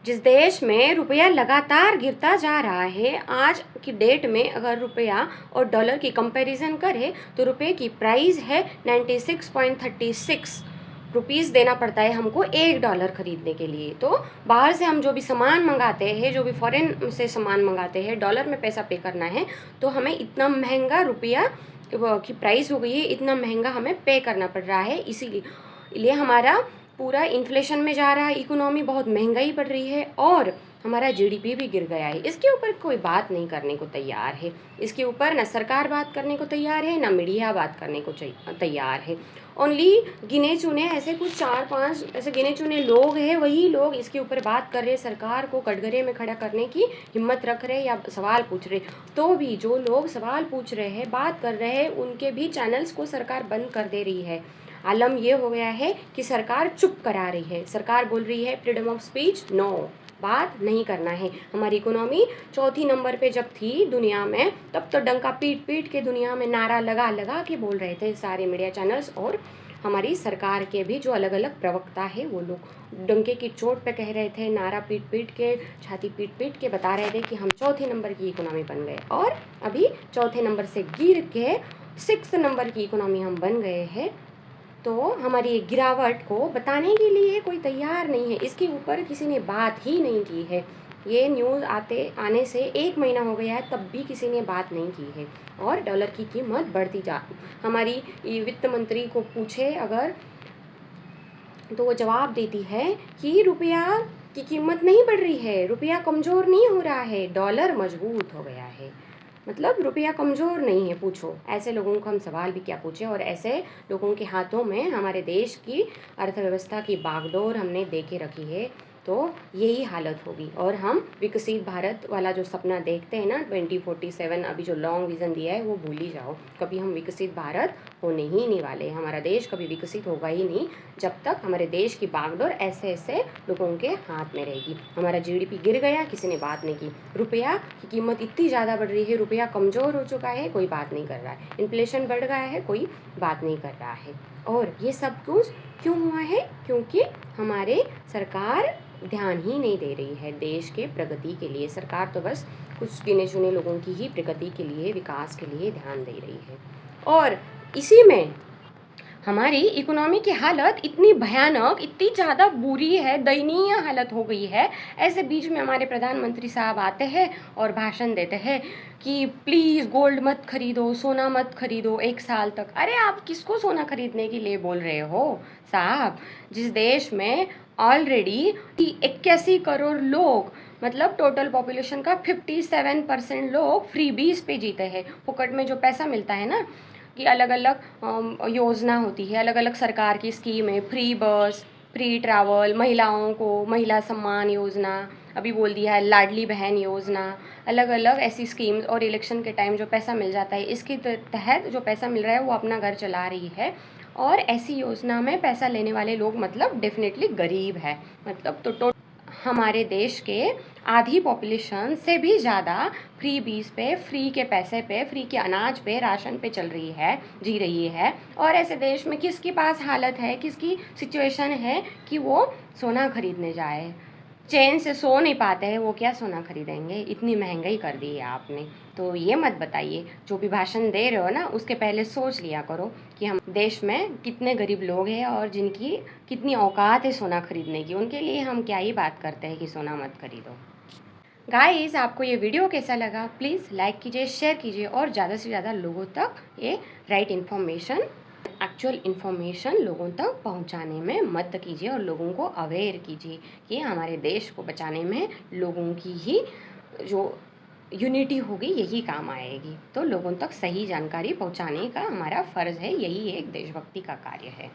जिस देश में रुपया लगातार गिरता जा रहा है, आज की डेट में अगर रुपया और डॉलर की कंपैरिजन करें तो रुपये की प्राइस है 96.36 रुपीज़ देना पड़ता है हमको $1 ख़रीदने के लिए। तो बाहर से हम जो भी सामान मंगाते हैं, जो भी फॉरेन से सामान मंगाते हैं, डॉलर में पैसा पे करना है, तो हमें इतना महंगा रुपया की प्राइस हो गई है, इतना महंगा हमें पे करना पड़ रहा है। इसीलिए हमारा पूरा इन्फ्लेशन में जा रहा है, इकोनॉमी बहुत महंगाई बढ़ रही है और हमारा जीडीपी भी गिर गया है। इसके ऊपर कोई बात नहीं करने को तैयार है। इसके ऊपर ना सरकार बात करने को तैयार है, ना मीडिया बात करने को तैयार है। ओनली गिने चुने ऐसे कुछ 4-5 ऐसे गिने चुने लोग हैं, वही लोग इसके ऊपर बात कर रहे, सरकार को कटघरे में खड़ा करने की हिम्मत रख रहे या सवाल पूछ रहे। तो भी जो लोग सवाल पूछ रहे हैं, बात कर रहे हैं, उनके भी चैनल्स को सरकार बंद कर दे रही है। आलम ये हो गया है कि सरकार चुप करा रही है। सरकार बोल रही है फ्रीडम ऑफ स्पीच, नो, बात नहीं करना है। हमारी इकोनॉमी चौथी नंबर पे जब थी दुनिया में, तब तो डंका पीट पीट के दुनिया में नारा लगा लगा के बोल रहे थे सारे मीडिया चैनल्स और हमारी सरकार के भी जो अलग अलग प्रवक्ता है, वो लोग डंके की चोट पे कह रहे थे, नारा पीट पीट के, छाती पीट पीट के बता रहे थे कि हम चौथे नंबर की इकोनॉमी बन गए। और अभी चौथे नंबर से गिर के 6th नंबर की इकोनॉमी हम बन गए हैं। तो हमारी गिरावट को बताने के लिए कोई तैयार नहीं है। इसके ऊपर किसी ने बात ही नहीं की है। ये न्यूज़ आने से 1 महीना हो गया है, तब भी किसी ने बात नहीं की है। और डॉलर की कीमत बढ़ती जा, हमारी वित्त मंत्री को पूछे अगर, तो वो जवाब देती है कि रुपया की कीमत नहीं बढ़ रही है, रुपया कमज़ोर नहीं हो रहा है, डॉलर मजबूत हो गया है। मतलब रुपया कमज़ोर नहीं है। पूछो, ऐसे लोगों को हम सवाल भी क्या पूछें। और ऐसे लोगों के हाथों में हमारे देश की अर्थव्यवस्था की बागडोर हमने दे के रखी है, तो यही हालत होगी। और हम विकसित भारत वाला जो सपना देखते हैं ना 2047, अभी जो लॉन्ग विज़न दिया है, वो भूल ही जाओ। कभी हम विकसित भारत होने ही नहीं वाले। हमारा देश कभी विकसित होगा ही नहीं जब तक हमारे देश की बागडोर ऐसे ऐसे लोगों के हाथ में रहेगी। हमारा जीडीपी गिर गया, किसी ने बात नहीं की। रुपया की कीमत इतनी ज़्यादा बढ़ रही है, रुपया कमज़ोर हो चुका है, कोई बात नहीं कर रहा है। इन्फ्लेशन बढ़ गया है, कोई बात नहीं कर रहा है। और ये सब कुछ क्यों हुआ है? क्योंकि हमारे सरकार ध्यान ही नहीं दे रही है देश के प्रगति के लिए। सरकार तो बस कुछ गिने चुने लोगों की ही प्रगति के लिए, विकास के लिए ध्यान दे रही है। और इसी में हमारी इकोनॉमी की हालत इतनी भयानक, इतनी ज़्यादा बुरी है, दयनीय हालत हो गई है। ऐसे बीच में हमारे प्रधानमंत्री साहब आते हैं और भाषण देते हैं कि प्लीज़ गोल्ड मत खरीदो, सोना मत खरीदो 1 साल तक। अरे आप किसको सोना खरीदने के लिए बोल रहे हो साहब? जिस देश में ऑलरेडी 81 करोड़ लोग, मतलब टोटल पॉपुलेशन का 57% लोग फ्रीबीज पे जीते हैं। फुकट में जो पैसा मिलता है ना, कि अलग अलग योजना होती है, अलग अलग सरकार की स्कीम है, फ्री बस, फ्री ट्रैवल, महिलाओं को महिला सम्मान योजना, अभी बोल दिया है लाडली बहन योजना, अलग अलग ऐसी स्कीम्स। और इलेक्शन के टाइम जो पैसा मिल जाता है, इसके तहत जो पैसा मिल रहा है वो अपना घर चला रही है। और ऐसी योजना में पैसा लेने वाले लोग मतलब डेफिनेटली गरीब है। मतलब तो हमारे देश के आधी पॉपुलेशन से भी ज़्यादा फ्री बीज पे, फ्री के पैसे पे, फ्री के अनाज पे, राशन पे चल रही है, जी रही है। और ऐसे देश में किसके पास हालत है, किसकी सिचुएशन है कि वो सोना खरीदने जाए? चैन से सो नहीं पाते हैं, वो क्या सोना खरीदेंगे? इतनी महंगाई कर दी है आपने। तो ये मत बताइए, जो भी भाषण दे रहे हो ना, उसके पहले सोच लिया करो कि हम देश में कितने गरीब लोग हैं और जिनकी कितनी औकात है सोना खरीदने की। उनके लिए हम क्या ही बात करते हैं कि सोना मत खरीदो। गाइस, आपको ये वीडियो कैसा लगा? प्लीज़ लाइक कीजिए, शेयर कीजिए और ज़्यादा से ज़्यादा लोगों तक ये राइट इन्फॉर्मेशन, एक्चुअल इन्फॉर्मेशन लोगों तक पहुंचाने में मदद कीजिए और लोगों को अवेयर कीजिए कि हमारे देश को बचाने में लोगों की ही जो यूनिटी होगी यही काम आएगी। तो लोगों तक सही जानकारी पहुंचाने का हमारा फ़र्ज़ है, यही एक देशभक्ति का कार्य है।